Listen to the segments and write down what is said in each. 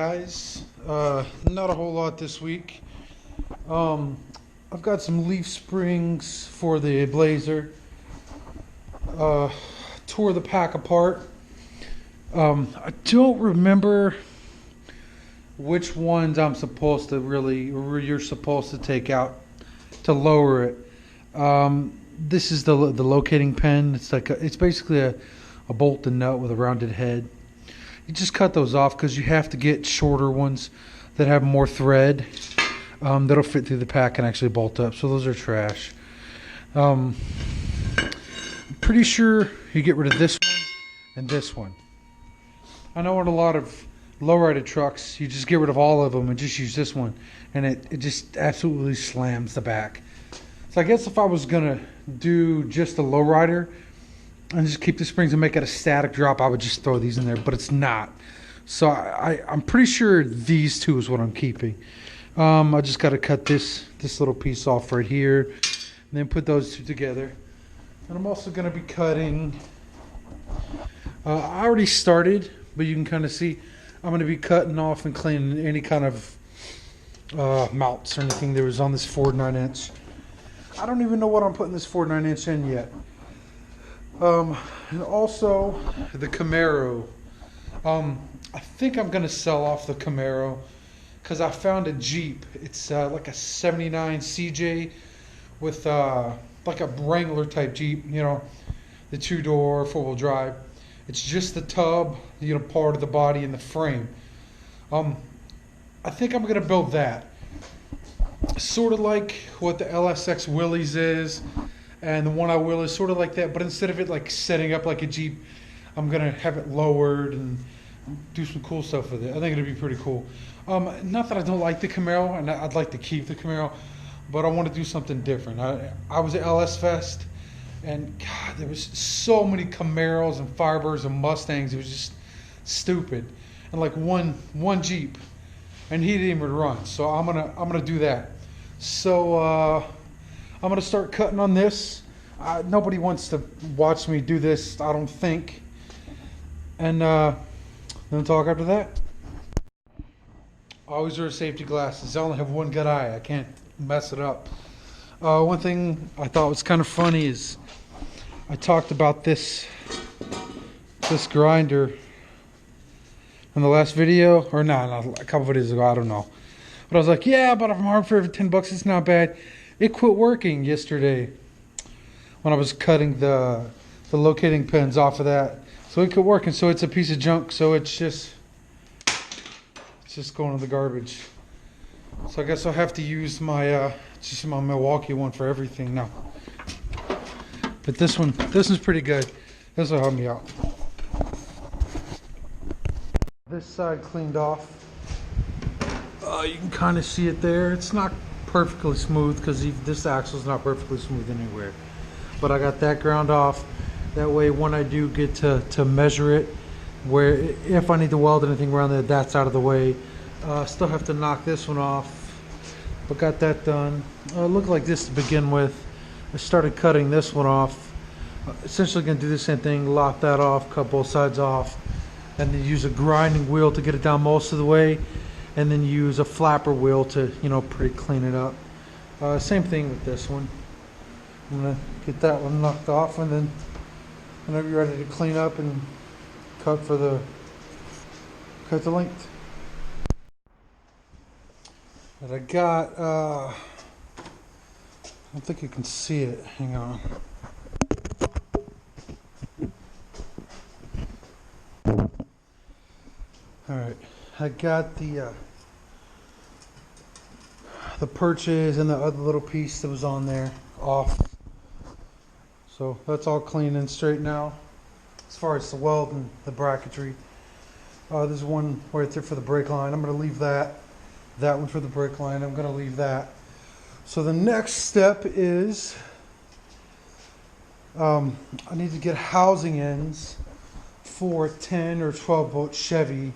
guys. Not a whole lot this week. I've got some leaf springs for the Blazer. Tore the pack apart. I don't remember which ones I'm supposed to you're supposed to take out to lower it. This is the locating pen. It's basically a bolt and nut with a rounded head. You just cut those off because you have to get shorter ones that have more thread that'll fit through the pack and actually bolt up. So those are trash. I'm pretty sure you get rid of this one and this one. I know in a lot of lowrider trucks you just get rid of all of them and just use this one, and it just absolutely slams the back. So I guess if I was gonna do just a lowrider and just keep the springs and make it a static drop, I would just throw these in there, but it's not. So I'm pretty sure these two is what I'm keeping. I just got to cut this little piece off right here and then put those two together. And I'm also going to be cutting, I already started, but you can kind of see I'm going to be cutting off and cleaning any kind of mounts or anything that was on this Ford 9-inch. I don't even know what I'm putting this Ford 9-inch in yet. And also the Camaro. I think I'm gonna sell off the Camaro because I found a Jeep. It's like a '79 CJ with like a Wrangler type Jeep. You know, the 2-door 4-wheel drive. It's just the tub, part of the body and the frame. I think I'm gonna build that. Sort of like what the LSX Willys is. And the one I will is sort of like that, but instead of it like setting up like a Jeep, I'm gonna have it lowered and do some cool stuff with it. I think it'll be pretty cool. Not that I don't like the Camaro, and I'd like to keep the Camaro, but I want to do something different. I was at LS Fest, and God, there was so many Camaros and Firebirds and Mustangs. It was just stupid, and like one Jeep, and he didn't even run. So I'm gonna do that. So. I'm going to start cutting on this. Nobody wants to watch me do this, I don't think. And then talk after that. Always wear safety glasses. I only have one good eye. I can't mess it up. One thing I thought was kind of funny is I talked about this grinder in the last video. Or not, a couple videos ago. I don't know. But I was like, yeah, but I'm armed for every $10. It's not bad. It quit working yesterday when I was cutting the locating pins off of that. So it quit working. So it's a piece of junk. So it's just going to the garbage. So I guess I'll have to use my just my Milwaukee one for everything now. But this one's pretty good. This will help me out. This side cleaned off. You can kind of see it there. It's not perfectly smooth because this axle is not perfectly smooth anywhere, but I got that ground off. That way when I do get to measure it, where if I need to weld anything around there, that's out of the way. Still have to knock this one off, but got that done. It looked like this to begin with. I started cutting this one off. Essentially gonna do the same thing, lock that off, cut both sides off, and then use a grinding wheel to get it down most of the way, and then use a flapper wheel to, pretty clean it up. Same thing with this one. I'm gonna get that one knocked off, and then whenever you're ready to clean up and cut the length. But I got, I don't think you can see it. Hang on. All right. I got the perches and the other little piece that was on there off. So that's all clean and straight now. As far as the weld and the bracketry, there's one right there for the brake line. I'm going to leave that. That one for the brake line. I'm going to leave that. So the next step is I need to get housing ends for a 10 or 12 volt Chevy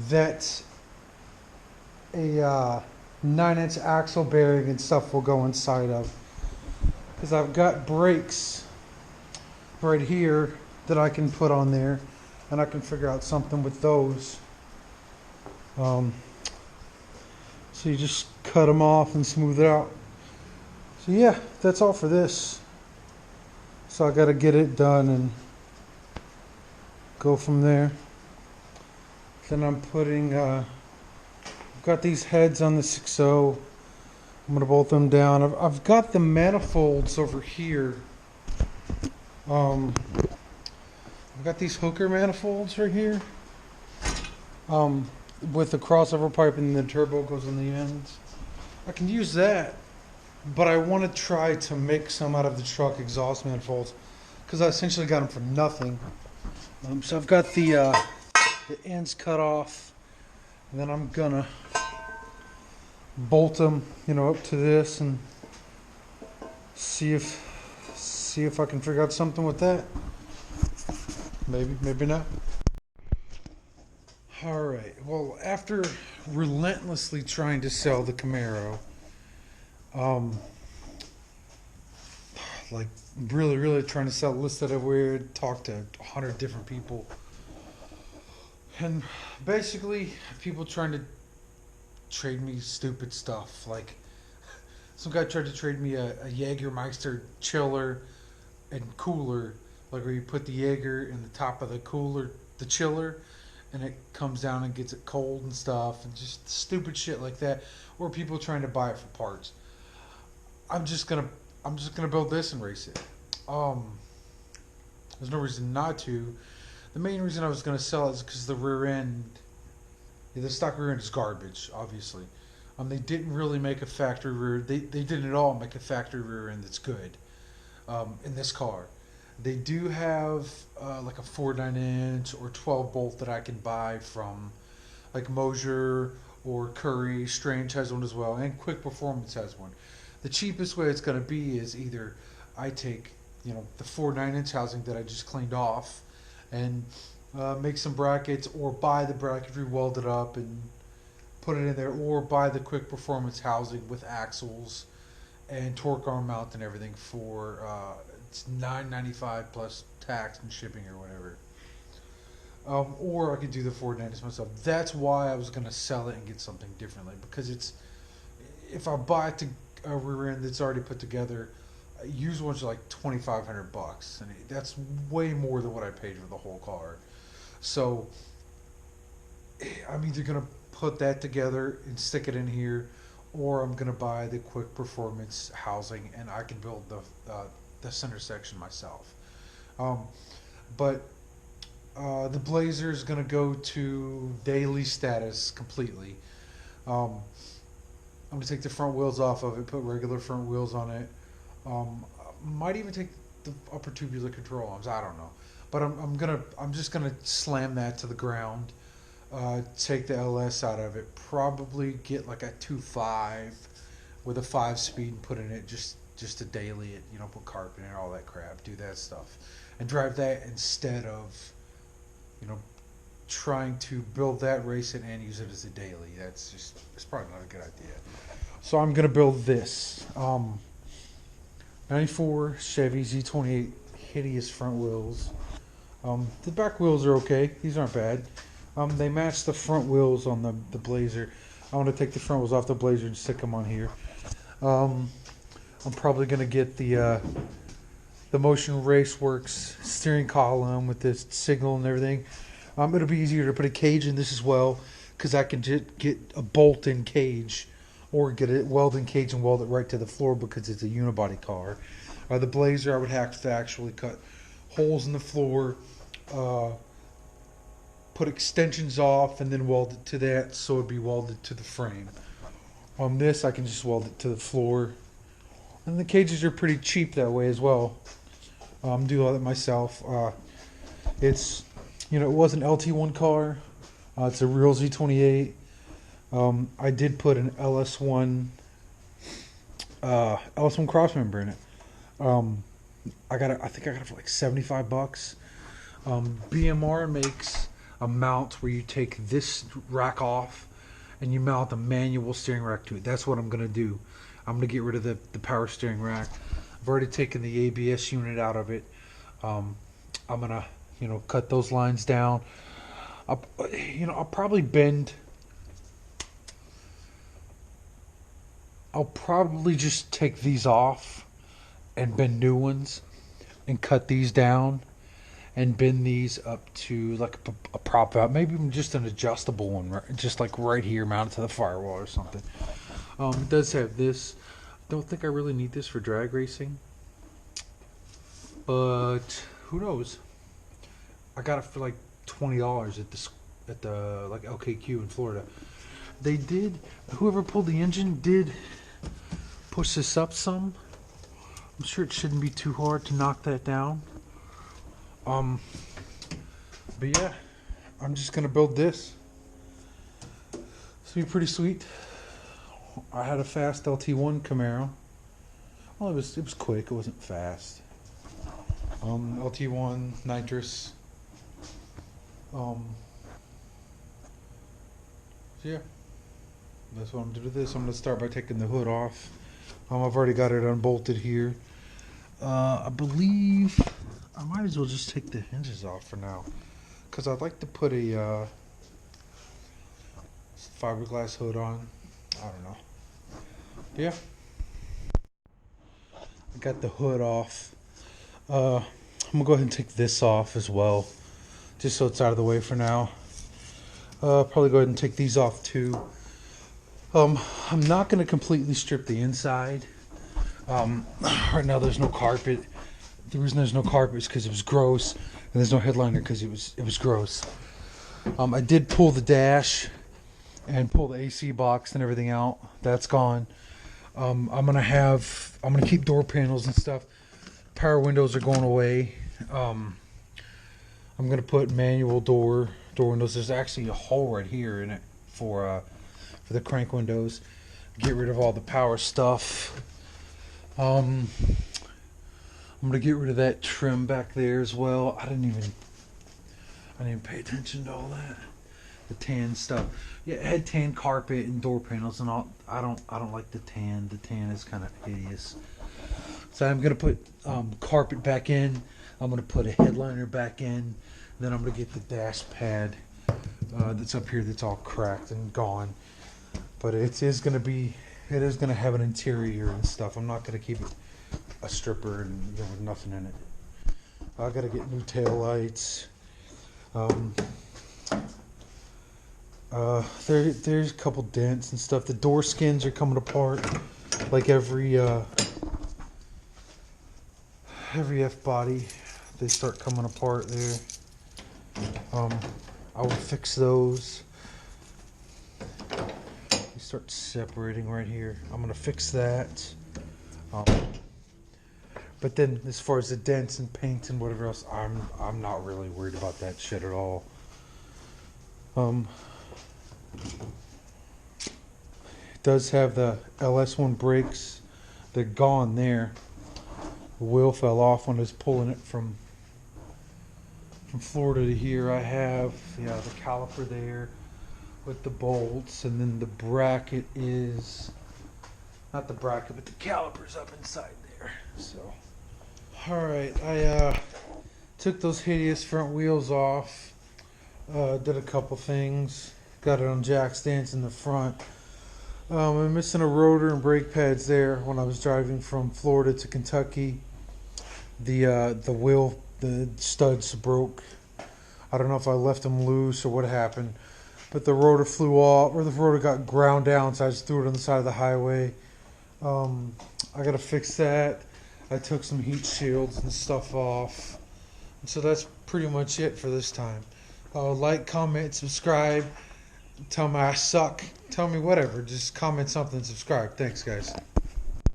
that a 9-inch axle bearing and stuff will go inside of, because I've got brakes right here that I can put on there, and I can figure out something with those. Um, so you just cut them off and smooth it out. So yeah, that's all for this. So I got to get it done and go from there. Then I'm putting, I've got these heads on the 6.0. I'm going to bolt them down. I've got the manifolds over here. I've got these hooker manifolds right here. With the crossover pipe and the turbo goes on the ends. I can use that, but I want to try to make some out of the truck exhaust manifolds because I essentially got them for nothing. So I've got the ends cut off, and then I'm gonna bolt them, up to this and see if I can figure out something with that. Maybe not. All right. Well, after relentlessly trying to sell the Camaro, like really trying to sell, listed everywhere, talked to 100 different people, and basically people trying to trade me stupid stuff. Like some guy tried to trade me a Jägermeister chiller and cooler, like where you put the Jaeger in the top of the cooler, the chiller, and it comes down and gets it cold and stuff, and just stupid shit like that. Or people trying to buy it for parts. I'm just gonna build this and race it. There's no reason not to. The main reason I was gonna sell it is because the rear end, the stock rear end is garbage, obviously. They didn't really make a factory rear. They didn't at all make a factory rear end that's good. In this car, they do have like a 4.9-inch or 12 bolt that I can buy from, like Mosier or Curry. Strange has one as well, and Quick Performance has one. The cheapest way it's going to be is either I take the 4.9-inch housing that I just cleaned off and make some brackets, or buy the bracket re-welded up and put it in there, or buy the Quick Performance housing with axles and torque arm mount and everything for it's $9.95 plus tax and shipping or whatever. Or I could do the 4.9 myself. That's why I was going to sell it and get something differently, because if I buy a rear end that's already put together, used ones are like $2,500, and that's way more than what I paid for the whole car. So I'm either going to put that together and stick it in here, or I'm going to buy the Quick Performance housing and I can build the center section myself. But the Blazer is going to go to daily status completely. I'm going to take the front wheels off of it, put regular front wheels on it. Might even take the upper tubular control arms. I don't know, but I'm just gonna slam that to the ground. Take the LS out of it. Probably get like a 2.5 with a 5-speed and put in it just to daily it. Put carpet in it, all that crap. Do that stuff, and drive that instead of trying to build that, race it, and use it as a daily. It's probably not a good idea. So I'm gonna build this 94 Chevy Z28, hideous front wheels. The back wheels are okay. These aren't bad. They match the front wheels on the Blazer. I want to take the front wheels off the Blazer and stick them on here. I'm probably gonna get the Motion Raceworks steering column with this signal and everything. It'll be easier to put a cage in this as well, because I can get a bolt-in cage, or get a welding cage and weld it right to the floor because it's a unibody car. The Blazer, I would have to actually cut holes in the floor, put extensions off, and then weld it to that so it'd be welded to the frame. On this, I can just weld it to the floor. And the cages are pretty cheap that way as well. Do all that myself. It's, it was an LT1 car. It's a real Z28. I did put an LS1 crossmember in it. I think I got it for like $75. BMR makes a mount where you take this rack off and you mount a manual steering rack to it. That's what I'm gonna do. I'm gonna get rid of the power steering rack. I've already taken the ABS unit out of it. I'm gonna cut those lines down. I'll probably bend I'll probably just take these off and bend new ones and cut these down and bend these up to like a prop out, maybe even just an adjustable one, just like right here mounted to the firewall or something. It does have this. Don't think I really need this for drag racing, but who knows? I got it for like $20 at the like LKQ in Florida. They did. Whoever pulled the engine did push this up some. I'm sure it shouldn't be too hard to knock that down. But yeah, I'm just gonna build this. It's gonna be pretty sweet. I had a fast LT1 Camaro. Well, it was quick. It wasn't fast. LT1 nitrous. So yeah, that's what I'm gonna do to this. I'm gonna start by taking the hood off. I've already got it unbolted here. I believe I might as well just take the hinges off for now, because I'd like to put a fiberglass hood on. I don't know. Yeah, I got the hood off. I'm gonna go ahead and take this off as well, just so it's out of the way for now. Probably go ahead and take these off too. I'm not gonna completely strip the inside. Right now there's no carpet. The reason there's no carpet is because it was gross, and there's no headliner because it was gross. I did pull the dash and pull the AC box and everything out. That's gone. I'm gonna keep door panels and stuff. Power windows are going away. I'm gonna put manual door windows. There's actually a hole right here in it for the crank windows. Get rid of all the power stuff. I'm gonna get rid of that trim back there as well. I didn't even pay attention to all that. The tan stuff. Yeah, it had tan carpet and door panels and all. I don't like the tan. The tan is kind of hideous. So I'm gonna put carpet back in. I'm gonna put a headliner back in. Then I'm gonna get the dash pad that's up here that's all cracked and gone. But it is gonna have an interior and stuff. I'm not gonna keep it a stripper and with nothing in it. I gotta get new tail lights. There's a couple dents and stuff. The door skins are coming apart like every F body. They start coming apart there. I will fix those. They start separating right here. I'm gonna fix that. But then as far as the dents and paint and whatever else, I'm not really worried about that shit at all. It does have the LS1 brakes. They're gone there. The wheel fell off when I was pulling it from Florida to here. I have the caliper there with the bolts, and then the bracket is not the bracket, but the caliper's up inside there. So, all right, I took those hideous front wheels off. Did a couple things. Got it on jack stands in the front. I'm missing a rotor and brake pads there when I was driving from Florida to Kentucky. The studs broke. I don't know if I left them loose or what happened, but the rotor flew off, or the rotor got ground down, so I just threw it on the side of the highway. I gotta fix that. I took some heat shields and stuff off. And so that's pretty much it for this time. Like, comment, subscribe. Tell me I suck. Tell me whatever. Just comment something, subscribe. Thanks, guys.